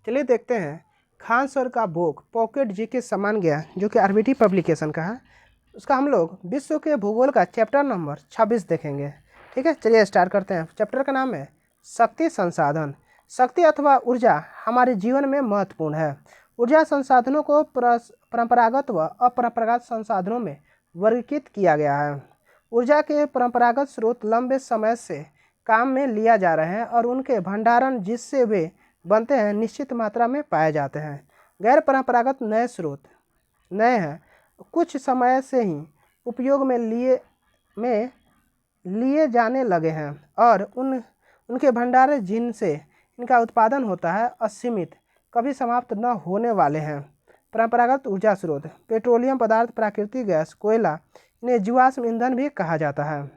चलिए देखते हैं खान सर का बुक पॉकेट जीके सम्मान गया जो कि आरबीटी पब्लिकेशन का है। उसका हम लोग विश्व के भूगोल का चैप्टर नंबर 26 देखेंगे। ठीक है, चलिए स्टार्ट करते हैं। चैप्टर का नाम है शक्ति संसाधन। शक्ति अथवा ऊर्जा हमारे जीवन में महत्वपूर्ण है। ऊर्जा संसाधनों को परंपरागत व अपरंपरागत संसाधनों में वर्गीकृत किया गया है। ऊर्जा के परंपरागत स्रोत लंबे समय से काम में लिया जा रहे हैं और उनके भंडारण जिससे वे बनते हैं निश्चित मात्रा में पाए जाते हैं। गैर परंपरागत नए स्रोत नए हैं, कुछ समय से ही उपयोग में लिए जाने लगे हैं और उनके भंडार जिनसे इनका उत्पादन होता है असीमित, कभी समाप्त न होने वाले हैं। परंपरागत ऊर्जा स्रोत पेट्रोलियम पदार्थ, प्राकृतिक गैस, कोयला, इन्हें जीवाश्म ईंधन भी कहा जाता है।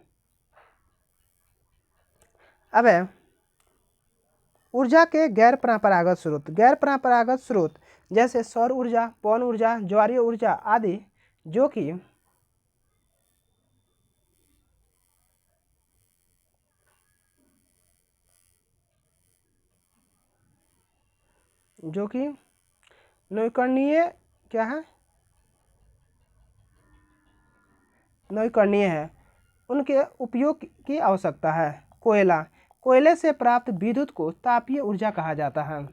अब है ऊर्जा के गैर परंपरागत स्रोत। गैर परंपरागत स्रोत जैसे सौर ऊर्जा, पवन ऊर्जा, ज्वारीय ऊर्जा आदि जो कि नवीकरणीय क्या है, नवीकरणीय है, उनके उपयोग की आवश्यकता है। कोयला, कोयले से प्राप्त विद्युत को तापीय ऊर्जा कहा जाता है।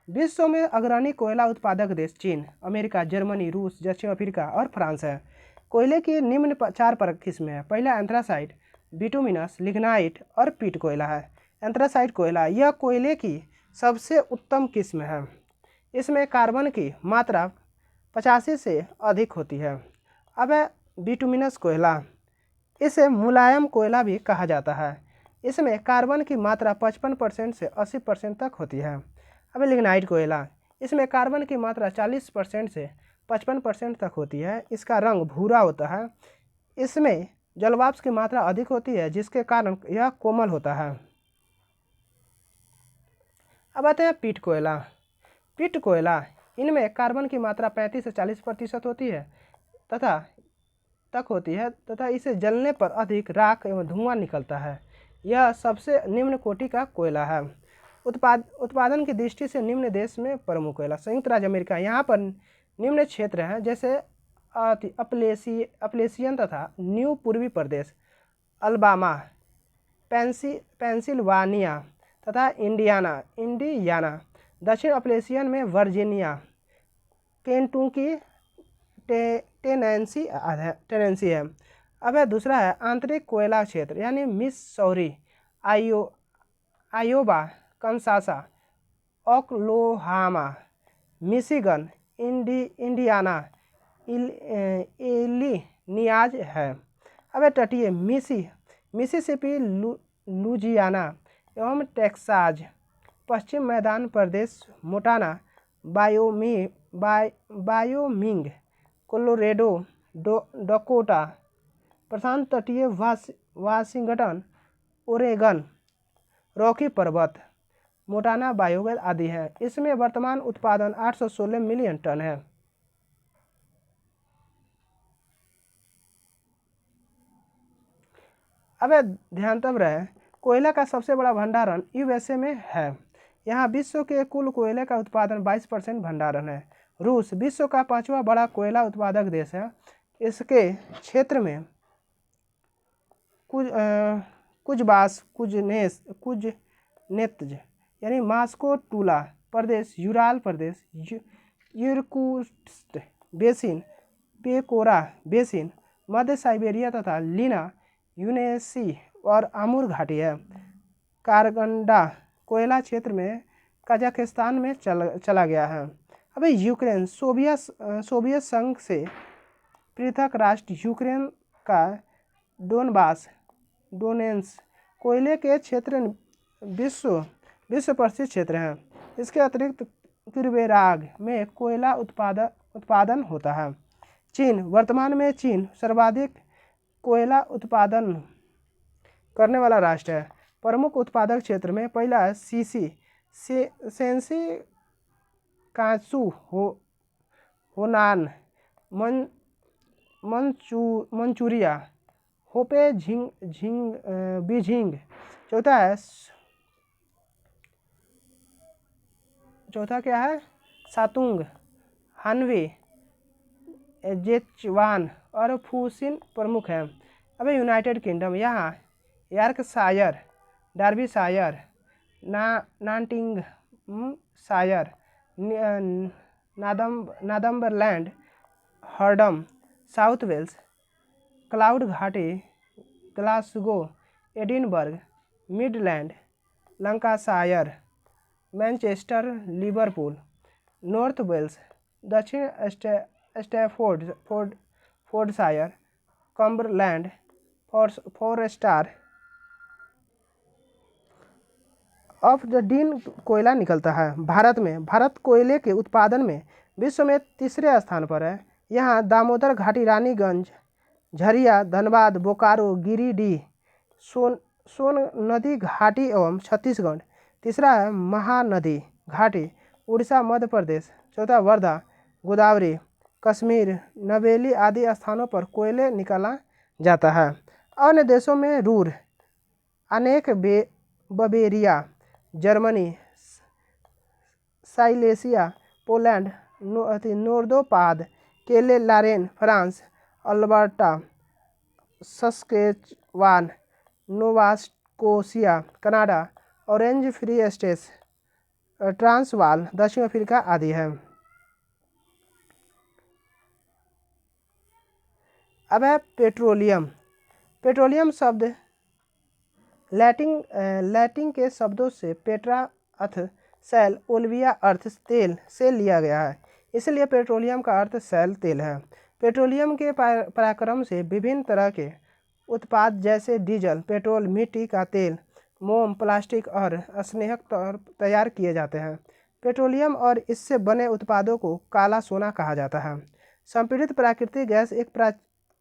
विश्व में अग्रणी कोयला उत्पादक देश चीन, अमेरिका, जर्मनी, रूस, दक्षिण अफ्रीका और फ्रांस है। कोयले की निम्न 4 किस्में हैं। पहला एंथ्रासाइट, बिटुमिनस, लिग्नाइट और पीट कोयला है। एंथ्रासाइट कोयला यह कोयले की सबसे उत्तम किस्म है। इसमें कार्बन की मात्रा 85 से अधिक होती है। अब है बिटुमिनस कोयला, इसे मुलायम कोयला भी कहा जाता है। इसमें कार्बन की मात्रा 55% से 80% तक होती है। अब लिग्नाइट कोयला, इसमें कार्बन की मात्रा 40% से 55% तक होती है। इसका रंग भूरा होता है। इसमें जलवाष्प की मात्रा अधिक होती है जिसके कारण यह कोमल होता है। अब आते हैं पीट कोयला। पीट कोयला, इनमें कार्बन की मात्रा 35 से 40% होती है तथा इसे जलने पर अधिक राख एवं धुआं निकलता है। यह सबसे निम्न कोटि का कोयला है। उत्पादन की दृष्टि से निम्न देश में प्रमुख कोयला संयुक्त राज्य अमेरिका। यहाँ पर निम्न क्षेत्र हैं जैसे अपलेशियन तथा न्यू पूर्वी प्रदेश, अल्बामा, पेंसिल्वानिया तथा इंडियाना। दक्षिण अपलेशियन में वर्जीनिया, केंटुकी, टेनेंसी है। अब है दूसरा है आंतरिक कोयला क्षेत्र यानी Missouri, Iowa, Kansas, Oklahoma, Michigan, Indiana, Illinois है। अब है तटीय मिसिसिपी, लुजियाना एवं टेक्सास, पश्चिम मैदान प्रदेश, मोंटाना, वायोमिंग, कोलोरेडो, डकोटा, प्रशांत तटीय वाशिंगटन, ओरेगन, रॉकी पर्वत, मोंटाना बायोगैस आदि हैं। इसमें वर्तमान उत्पादन 816 मिलियन टन है। अब ध्यान तब रहे कोयला का सबसे बड़ा भंडारण यूएसए में है। यहाँ विश्व के कुल कोयले का उत्पादन 22% भंडारण है। रूस विश्व का 5वां बड़ा कोयला उत्पादक देश है। इसके क्षेत्र में कुजनेत्ज यानी मास्को टूला प्रदेश, यूराल प्रदेश, इरकुत्स्क बेसिन, पेकोरा बेसिन, मध्य साइबेरिया तथा लीना, यूनेसी और आमूर घाटी है। कारगंडा कोयला क्षेत्र में कजाकिस्तान में चला गया है। अब यूक्रेन सोवियत संघ से पृथक राष्ट्र यूक्रेन का डोनेट्स कोयले के क्षेत्र विश्व प्रसिद्ध क्षेत्र हैं। इसके अतिरिक्त किर्बेराग में कोयला उत्पादन होता है। चीन वर्तमान में सर्वाधिक कोयला उत्पादन करने वाला राष्ट्र है। प्रमुख उत्पादक क्षेत्र में पहला है सेंसी, कांसू, होनान, मंचूरिया, होपे, बीजिंग। चौथा है चौथा क्या है, सातुंग, हानवे, जेचवान और फूसिन प्रमुख हैं। अब यूनाइटेड किंगडम, यहाँ यॉर्कशायर, डार्बीशायर, नॉटिंघमशायर, नॉर्थम्बरलैंड, हरडम, साउथ वेल्स, क्लाउड घाटी, Glasgow, Edinburgh, Midland, Lancashire, Manchester, Liverpool, North Wales, दक्षिण Staffordshire, Cumberland, forest. Of the Dean कोयला निकलता है भारत में। भारत कोयले के उत्पादन में विश्व में तीसरे स्थान पर है। यहाँ दामोदर घाटी, रानीगंज, झरिया, धनबाद, बोकारो, गिरिडीह, सोन नदी घाटी एवं छत्तीसगढ़। तीसरा है महानदी घाटी, उड़ीसा, मध्य प्रदेश। चौथा वर्धा, गोदावरी, कश्मीर, नवेली आदि स्थानों पर कोयले निकाला जाता है। अन्य देशों में रूर, अनेक बवेरिया, जर्मनी, साइलेसिया, पोलैंड, नोर्दोपाद, Calais, Lorraine, France, Alberta, Saskatchewan, Nova Scotia, Canada, Orange Free States, Transvaal, दक्षिण अफ्रीका आदि है। अब है पेट्रोलियम। पेट्रोलियम शब्द लैटिन के शब्दों से पेट्रा अर्थ सेल, ओल्विया अर्थ तेल से लिया गया है, इसलिए पेट्रोलियम का अर्थ सेल तेल है। पेट्रोलियम के पराक्रम से विभिन्न तरह के उत्पाद जैसे डीजल, पेट्रोल, मिट्टी का तेल, मोम, प्लास्टिक और स्नेहक तैयार किए जाते हैं। पेट्रोलियम और इससे बने उत्पादों को काला सोना कहा जाता है। संपीड़ित प्राकृतिक गैस एक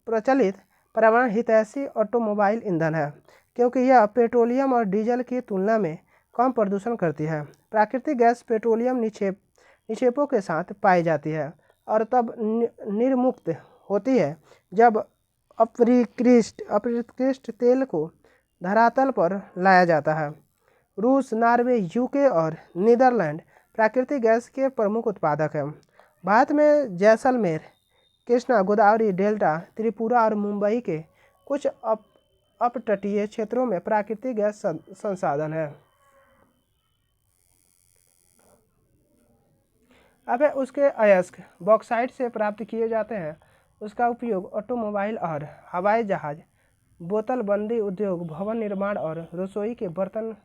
प्रचलित पर्यावरण हितैषी ऑटोमोबाइल ईंधन है, क्योंकि यह पेट्रोलियम और डीजल की तुलना में कम प्रदूषण करती है। प्राकृतिक गैस पेट्रोलियम निक्षेपों के साथ पाई जाती है और तब निर्मुक्त होती है जब अपरिष्कृत तेल को धरातल पर लाया जाता है। रूस, नॉर्वे, यूके और नीदरलैंड प्राकृतिक गैस के प्रमुख उत्पादक हैं। भारत में जैसलमेर, कृष्णा, गोदावरी डेल्टा, त्रिपुरा और मुंबई के कुछ अपतटीय क्षेत्रों में प्राकृतिक गैस संसाधन है। अब है उसके अयस्क बॉक्साइट से प्राप्त किए जाते हैं। उसका उपयोग ऑटोमोबाइल और हवाई जहाज, बोतलबंदी उद्योग, भवन निर्माण और रसोई के बर्तन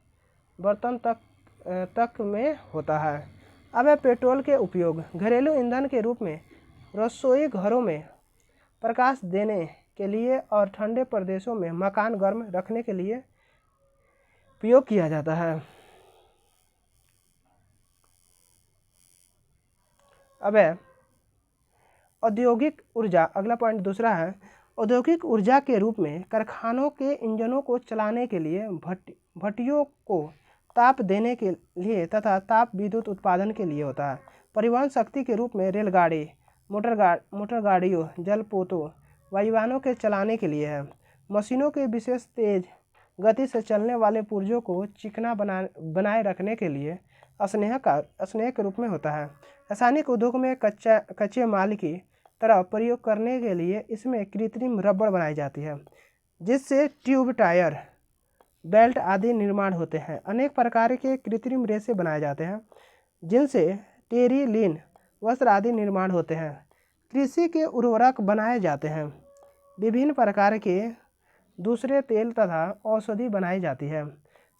तक में होता है। अब है पेट्रोल के उपयोग घरेलू ईंधन के रूप में, रसोई घरों में प्रकाश देने के लिए और ठंडे प्रदेशों में मकान गर्म रखने के लिए उपयोग किया जाता है। अब है औद्योगिक ऊर्जा। अगला पॉइंट दूसरा है, औद्योगिक ऊर्जा के रूप में कारखानों के इंजनों को चलाने के लिए भट्टियों को ताप देने के लिए तथा ताप विद्युत उत्पादन के लिए होता है। परिवहन शक्ति के रूप में रेलगाड़ी, मोटर गाड़ियों, जलपोतों, वायुयानों के चलाने के लिए है। मशीनों के विशेष तेज गति से चलने वाले पुर्जों को चिकना बनाए रखने के लिए स्नेह के रूप में होता है। रासायनिक उद्योग में कच्चे माल की तरह प्रयोग करने के लिए इसमें कृत्रिम रबड़ बनाई जाती है, जिससे ट्यूब, टायर, बेल्ट आदि निर्माण होते हैं। अनेक प्रकार के कृत्रिम रेशे बनाए जाते हैं, जिनसे टेरिलीन वस्त्र आदि निर्माण होते हैं। कृषि के उर्वरक बनाए जाते हैं। विभिन्न प्रकार के दूसरे तेल तथा औषधि बनाई जाती है।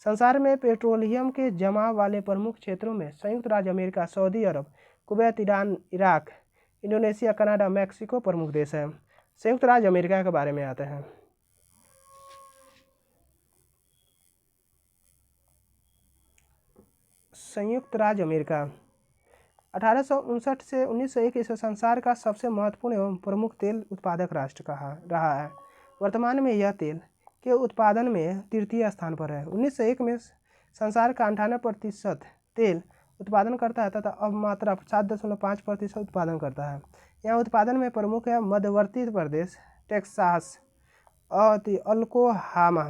संसार में पेट्रोलियम के जमाव वाले प्रमुख क्षेत्रों में संयुक्त राज्य America, Saudi Arab, Kuwait, Iran, Iraq, Indonesia, Canada, Mexico प्रमुख देश हैं। संयुक्त राज्य अमेरिका के बारे में आते हैं। संयुक्त राज्य अमेरिका 1859 से 1901 ईस्वी संसार का सबसे महत्वपूर्ण एवं प्रमुख तेल उत्पादक राष्ट्र रहा है। वर्तमान में यह तेल के उत्पादन में तृतीय स्थान पर है। 1901 में संसार का 98% तेल उत्पादन करता है तथा अब मात्र 7.5% उत्पादन करता है। यहाँ उत्पादन में प्रमुख है मध्यवर्ती प्रदेश, टेक्सास, ओक्लाहोमा,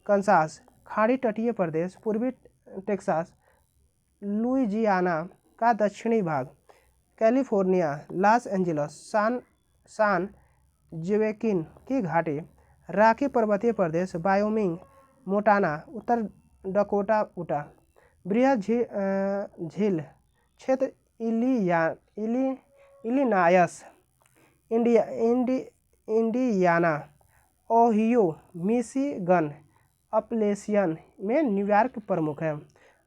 कनसास, खाड़ी तटीय प्रदेश, पूर्वी टेक्सास, लुइजियाना का दक्षिणी भाग, कैलिफोर्निया, लॉस एंजिल्स, सान जोएकिन की घाटी, रॉकी पर्वतीय प्रदेश, वायोमिंग, मोंटाना, उत्तर डकोटा, उटा, बृहद झील क्षेत्र, इलिनायस, इंडियाना, ओहियो, मिशिगन, अपलेशियन में न्यूयॉर्क प्रमुख है।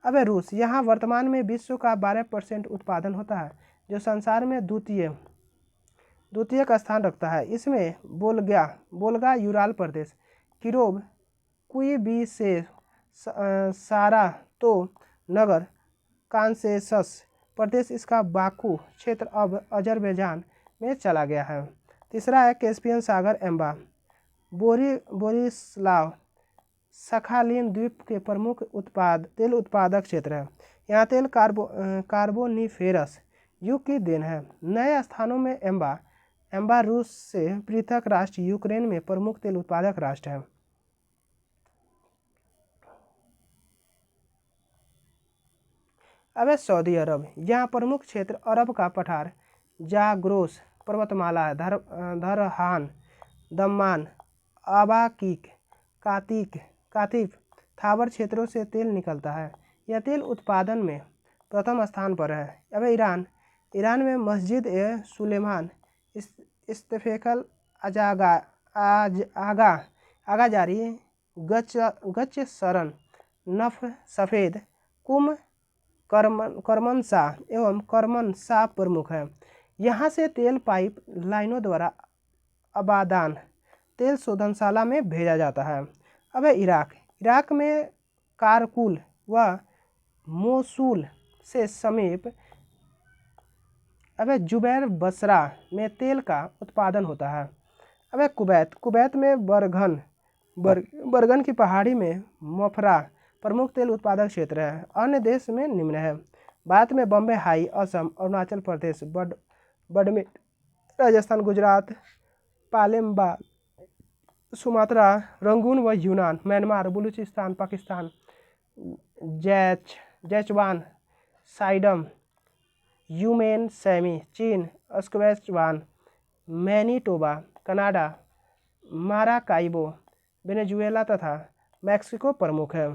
अब रूस, यहाँ वर्तमान में विश्व का 12% उत्पादन होता है, जो संसार में द्वितीय का स्थान रखता है। इसमें बोल्गा यूराल प्रदेश, किरोव, कुइबिसेव, सारातो नगर, कांसेसस प्रदेश, इसका बाकू क्षेत्र अब अजरबैजान में चला गया है। तीसरा है कैस्पियन सागर, एम्बा, बोरिस्लाव, सखालिन द्वीप के प्रमुख तेल उत्पादक क्षेत्र है। यहाँ तेल कार्बोनिफेरस युग की देन है। नए स्थानों में एम्बा रूस से पृथक राष्ट्र यूक्रेन में प्रमुख तेल उत्पादक राष्ट्र है। अब सऊदी अरब, यहाँ प्रमुख क्षेत्र अरब का पठार, जाग्रोस पर्वतमाला है, धरहान, दम्मान, अबाकीक, कातिफ, थाबर क्षेत्रों से तेल निकलता है। यह तेल उत्पादन में प्रथम स्थान पर है। अब ईरान में मस्जिद ए सुलेमान, इस्तेफेकल, आगाजारी, गच सरन, नफ सफ़ेद, कुम, करमनशाह एवं करमनशाह प्रमुख है। यहाँ से तेल पाइप लाइनों द्वारा अबादान तेल शोधनशाला में भेजा जाता है। अब इराक में कारकुल व मोसूल से समीप जुबैर बसरा में तेल का उत्पादन होता है। अब कुवैत में बरगन की पहाड़ी में मफरा प्रमुख तेल उत्पादक क्षेत्र है। अन्य देश में निम्न है। भारत में Bombay High, Assam, Arunachal Pradesh, Barmer, Rajasthan, Gujarat, Palembang, Sumatra, Rangoon व Yunnan, Myanmar, Baluchistan, Pakistan, Szechwan, साइडम, यूमेन सैमी, चीन, Saskatchewan, Manitoba, Canada, Maracaibo, Venezuela तथा मैक्सिको प्रमुख है।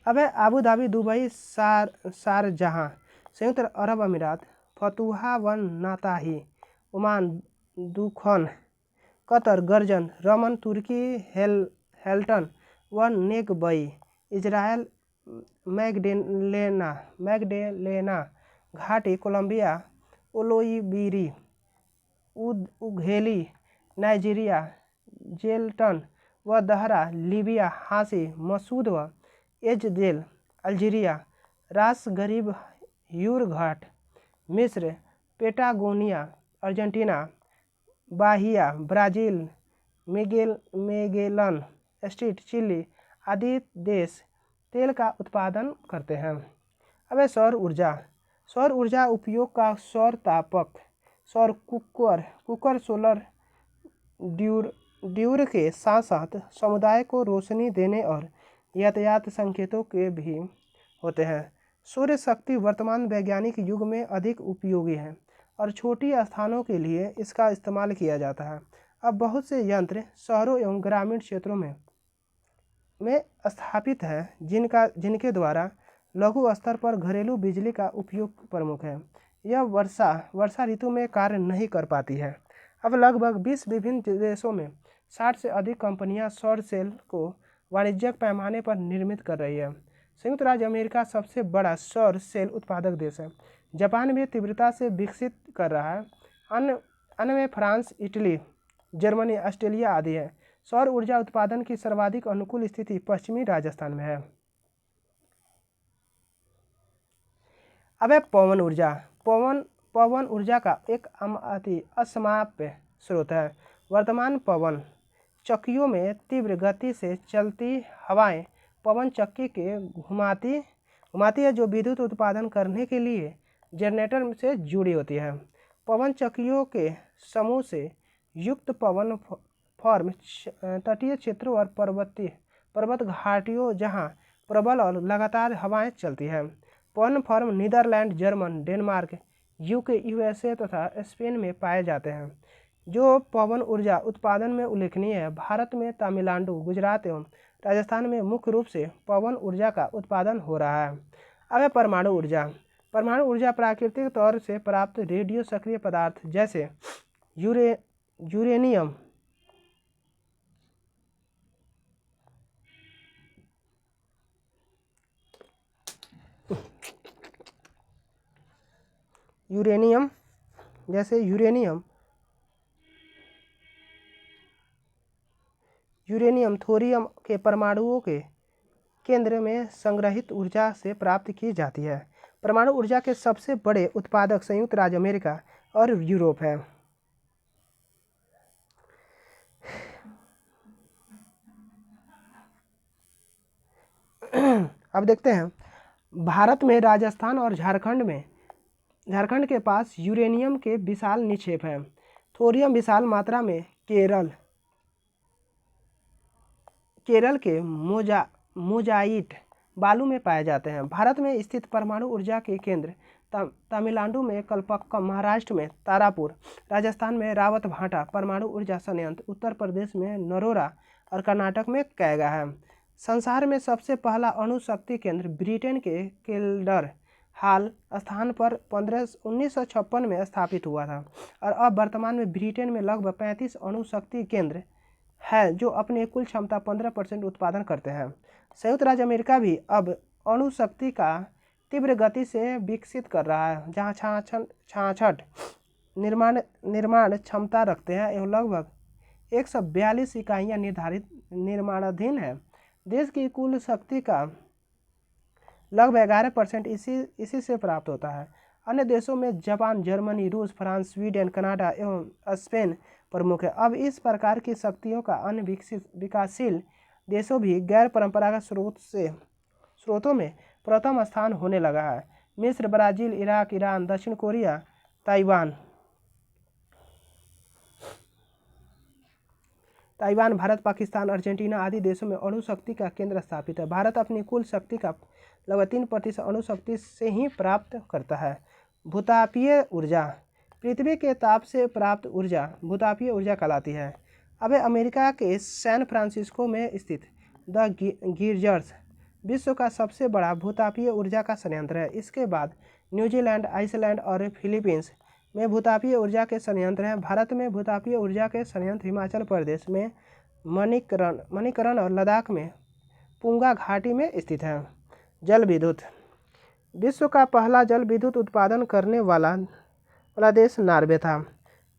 अब आबू धाबी, दुबई, शारजाह, संयुक्त अरब अमीरात, फतुहा व नाताही, ओमान, दुखन, कतर, गर्जन, रमन, तुर्की, हेल्टन व नेगबई, इजराइल, मैगडेलेना घाटी, कोलंबिया, ओलोइबीरी, उघेली, नाइजीरिया, जेल्टन व दहरा, लीबिया, हासी, मसूद व एजदेल, अल्जीरिया, रास गरीब, यूर घाट, मिस्र, पेटागोनिया, अर्जेंटीना, बाहिया, ब्राज़ील, मेगेलन स्ट्रीट, चिली आदि देश तेल का उत्पादन करते हैं। अब सौर ऊर्जा उपयोग का सौर तापक, सौर कुकर सोलर ड्यूर के साथ साथ समुदाय को रोशनी देने और यातायात संकेतों के भी होते हैं। सूर्य शक्ति वर्तमान वैज्ञानिक युग में अधिक उपयोगी है और छोटी स्थानों के लिए इसका इस्तेमाल किया जाता है। अब बहुत से यंत्र शहरों एवं ग्रामीण क्षेत्रों में स्थापित है जिनके द्वारा लघु स्तर पर घरेलू बिजली का उपयोग प्रमुख है। यह वर्षा ऋतु में कार्य नहीं कर पाती है। अब लगभग 20 विभिन्न देशों में 60 से अधिक कंपनियां सौर सेल को वाणिज्यिक पैमाने पर निर्मित कर रही है। संयुक्त राज्य अमेरिका सबसे बड़ा सौर सेल उत्पादक देश है। जापान भी तीव्रता से विकसित कर रहा है। अन्य में फ्रांस, इटली, जर्मनी, ऑस्ट्रेलिया आदि है। सौर ऊर्जा उत्पादन की सर्वाधिक अनुकूल स्थिति पश्चिमी राजस्थान में है। अब है पवन ऊर्जा। पवन ऊर्जा का एक अति असमाप्य स्रोत है। वर्तमान पवन चक्कियों में तीव्र गति से चलती हवाएं पवन चक्की के घुमाती है, जो विद्युत उत्पादन करने के लिए जनरेटर से जुड़ी होती है। पवन चक्कियों के समूह से युक्त पवन फॉर्म तटीय क्षेत्रों और पर्वत घाटियों जहां प्रबल और लगातार हवाएं चलती हैं। पवन farm Netherlands, German, Denmark, UK, USA तथा स्पेन में पाए जाते हैं। जो पवन ऊर्जा उत्पादन में उल्लेखनीय है, भारत में तमिलनाडु, गुजरात एवं राजस्थान में मुख्य रूप से पवन ऊर्जा का उत्पादन हो रहा है। अब है परमाणु ऊर्जा। परमाणु ऊर्जा प्राकृतिक तौर से प्राप्त रेडियो सक्रिय पदार्थ जैसे यूरेनियम, यूरेनियम जैसे यूरेनियम थोरियम के परमाणुओं के केंद्र में संग्रहित ऊर्जा से प्राप्त की जाती है। परमाणु ऊर्जा के सबसे बड़े उत्पादक संयुक्त राज्य अमेरिका और यूरोप है। अब देखते हैं, भारत में राजस्थान और झारखंड के पास यूरेनियम के विशाल निक्षेप हैं। थोरियम विशाल मात्रा में केरल के मोजाइट बालू में पाए जाते हैं। भारत में स्थित परमाणु ऊर्जा के केंद्र तमिलनाडु में कलपक्कम, महाराष्ट्र में तारापुर, राजस्थान में रावतभाटा परमाणु ऊर्जा संयंत्र, उत्तर प्रदेश में नरोरा और कर्नाटक में कैगा है। संसार में सबसे पहला अणु शक्ति केंद्र ब्रिटेन के केल्डर हाल स्थान पर 1956 में स्थापित हुआ था और अब वर्तमान में ब्रिटेन में लगभग 35 अणु शक्ति केंद्र है जो अपने कुल क्षमता 15% उत्पादन करते हैं। संयुक्त राज्य अमेरिका भी अब अणु शक्ति का तीव्र गति से विकसित कर रहा है, जहां 66 निर्माण क्षमता रखते हैं एवं लगभग 142 इकाइयां निर्माणाधीन है। देश की कुल शक्ति का लगभग 11% इसी से प्राप्त होता है। अन्य देशों में जापान, जर्मनी, रूस, फ्रांस, स्वीडन, कनाडा एवं स्पेन प्रमुख है। अब इस प्रकार की शक्तियों का अन्य विकासशील देशों भी गैर परंपरागत स्रोतों में प्रथम स्थान होने लगा है। मिस्र, ब्राजील, इराक, ईरान, दक्षिण Korea, Taiwan, Bharat, Pakistan, Argentina आदि देशों में अणु शक्ति का केंद्र स्थापित है। भारत अपनी कुल शक्ति का लगभग 3% अणु शक्ति से ही प्राप्त करता है। भूतापीय ऊर्जा। पृथ्वी के ताप से प्राप्त ऊर्जा भूतापीय ऊर्जा कहलाती है। अब अमेरिका के सैन फ्रांसिस्को में स्थित द गिरजर्स विश्व का सबसे बड़ा भूतापीय ऊर्जा का संयंत्र है। इसके बाद न्यूजीलैंड, आइसलैंड और फिलीपींस में भूतापीय ऊर्जा के संयंत्र हैं। भारत में भूतापीय ऊर्जा के संयंत्र हिमाचल प्रदेश में मणिकरण और लद्दाख में पुंगा घाटी में स्थित है। जल विद्युत। विश्व का पहला जल विद्युत उत्पादन करने वाला देश नॉर्वे था।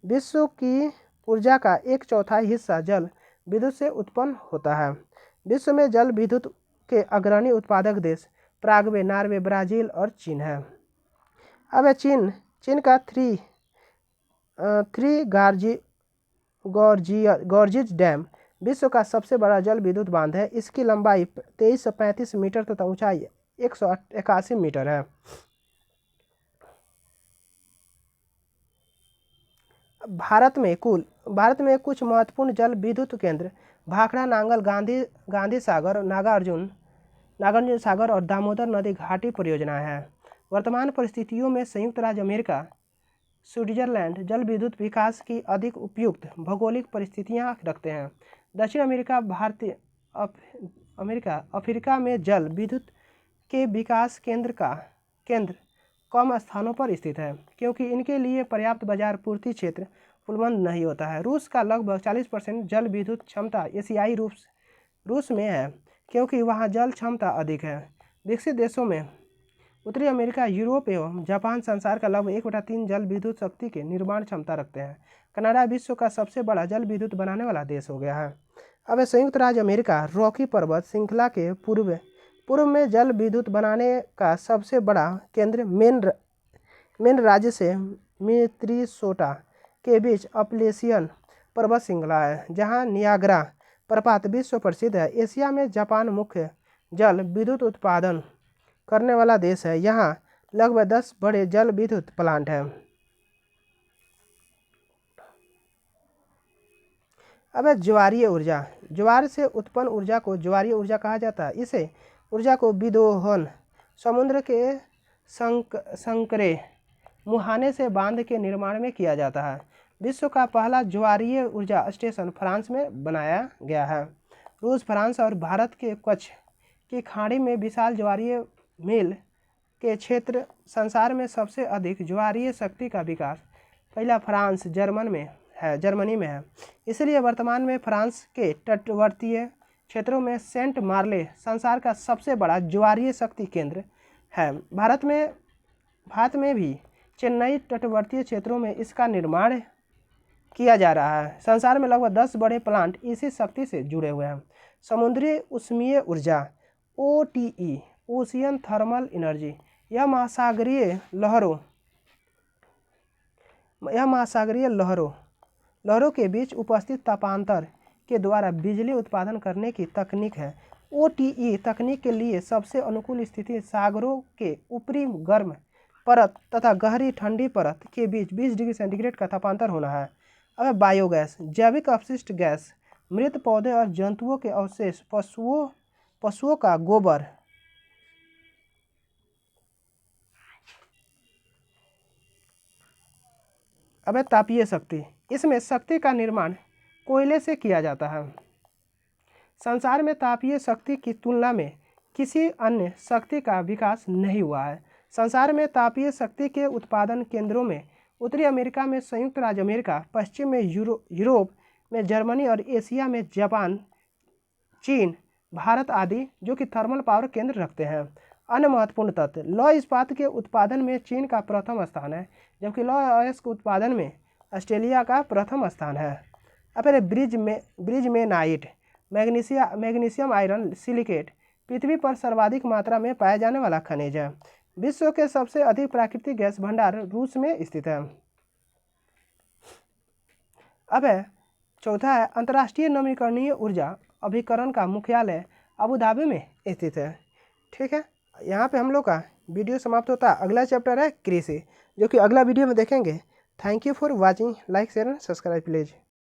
विश्व की ऊर्जा का 1/4 हिस्सा जल विद्युत से उत्पन्न होता है। विश्व में जल विद्युत के अग्रणी उत्पादक देश पराग्वे, नॉर्वे, ब्राज़ील और चीन है। अब चीन का थ्री गॉर्जिज डैम विश्व का सबसे बड़ा जल विद्युत बांध है। इसकी लंबाई 2335 मीटर तथा ऊंचाई 181 मीटर है। भारत में कुछ महत्वपूर्ण जल विद्युत केंद्र भाखड़ा, नांगल, गांधी सागर, नागार्जुन सागर और दामोदर नदी घाटी परियोजना है। वर्तमान परिस्थितियों में संयुक्त राज्य अमेरिका, स्विट्जरलैंड जल विद्युत विकास की अधिक उपयुक्त भौगोलिक परिस्थितियां रखते हैं। दक्षिण अफ्रीका में जल विद्युत के विकास केंद्र कम स्थानों पर स्थित है क्योंकि इनके लिए पर्याप्त बाजार पूर्ति क्षेत्र उपलब्ध नहीं होता है। रूस का लगभग 40% जल विद्युत क्षमता एशियाई रूस में है क्योंकि वहाँ जल क्षमता अधिक है। विकसित देशों में उत्तरी अमेरिका, यूरोप एवं जापान संसार का लगभग 1/3 जल विद्युत शक्ति के निर्माण क्षमता रखते हैं। कनाडा विश्व का सबसे बड़ा जल विद्युत बनाने वाला देश हो गया है। अब संयुक्त राज्य अमेरिका रॉकी पर्वत श्रृंखला के पूर्व में जल विद्युत बनाने का सबसे बड़ा केंद्र मेन राज्य से मिनेसोटा के बीच अपलेशियन पर्वत श्रृंखला है, जहां नियाग्रा प्रपात विश्व प्रसिद्ध है। एशिया में जापान मुख्य जल विद्युत उत्पादन करने वाला देश है। यहाँ लगभग 10 बड़े जल विद्युत प्लांट हैं। अब ज्वारीय ऊर्जा। ज्वार से उत्पन्न ऊर्जा को ज्वारीय ऊर्जा कहा जाता है। इसे ऊर्जा को विदोहन, समुद्र के संकरे मुहाने से बांध के निर्माण में किया जाता है। विश्व का पहला ज्वारीय ऊर्जा स्टेशन फ्रांस में बनाया गया है। रूस, फ्रांस और भारत के कच्छ की खाड़ी में विशाल ज्वारीय मील के क्षेत्र। संसार में सबसे अधिक ज्वारीय शक्ति का विकास पहला फ्रांस जर्मनी में है। इसलिए वर्तमान में फ्रांस के तटवर्तीय क्षेत्रों में सेंट मार्ले संसार का सबसे बड़ा ज्वारीय शक्ति केंद्र है। भारत में भी चेन्नई तटवर्तीय क्षेत्रों में इसका निर्माण किया जा रहा है। संसार में लगभग 10 बड़े प्लांट इसी शक्ति से जुड़े हुए हैं। समुद्री ऊष्मीय ऊर्जा OTE, ओशियन थर्मल एनर्जी, यह महासागरीय लहरों के बीच उपस्थित तापांतर के द्वारा बिजली उत्पादन करने की तकनीक है। OTE तकनीक के लिए सबसे अनुकूल स्थिति सागरों के ऊपरी गर्म परत तथा गहरी ठंडी परत के बीच 20 डिग्री सेंटीग्रेड का तापांतर होना है। अब बायोगैस, जैविक अपशिष्ट गैस, मृत पौधे और जंतुओं के अवशेष, पशुओं का गोबर, अब तापीय शक्ति, इसमें शक्ति का निर्माण कोयले से किया जाता है। संसार में तापीय शक्ति की तुलना में किसी अन्य शक्ति का विकास नहीं हुआ है। संसार में तापीय शक्ति के उत्पादन केंद्रों में उत्तरी अमेरिका में संयुक्त राज्य अमेरिका, पश्चिम में यूरोप में जर्मनी और एशिया में जापान, चीन, भारत आदि जो कि थर्मल पावर केंद्र रखते हैं। अन्य महत्वपूर्ण तथ्य, लौह इस्पात के उत्पादन में चीन का प्रथम स्थान है, जबकि लौह अयस्क के उत्पादन में ऑस्ट्रेलिया का प्रथम स्थान है। अब ब्रिज में नाइट, मैग्नीशियम आयरन सिलिकेट पृथ्वी पर सर्वाधिक मात्रा में पाया जाने वाला खनिज है। विश्व के सबसे अधिक प्राकृतिक गैस भंडार रूस में स्थित है। अब चौथा है अंतर्राष्ट्रीय नवीकरणीय ऊर्जा अभिकरण का मुख्यालय अबू धाबी में स्थित है। ठीक है, यहाँ पे हम लोग का वीडियो समाप्त होता है। अगला चैप्टर है कृषि, जो कि अगला वीडियो में देखेंगे। Thank you for watching. Like share and subscribe please.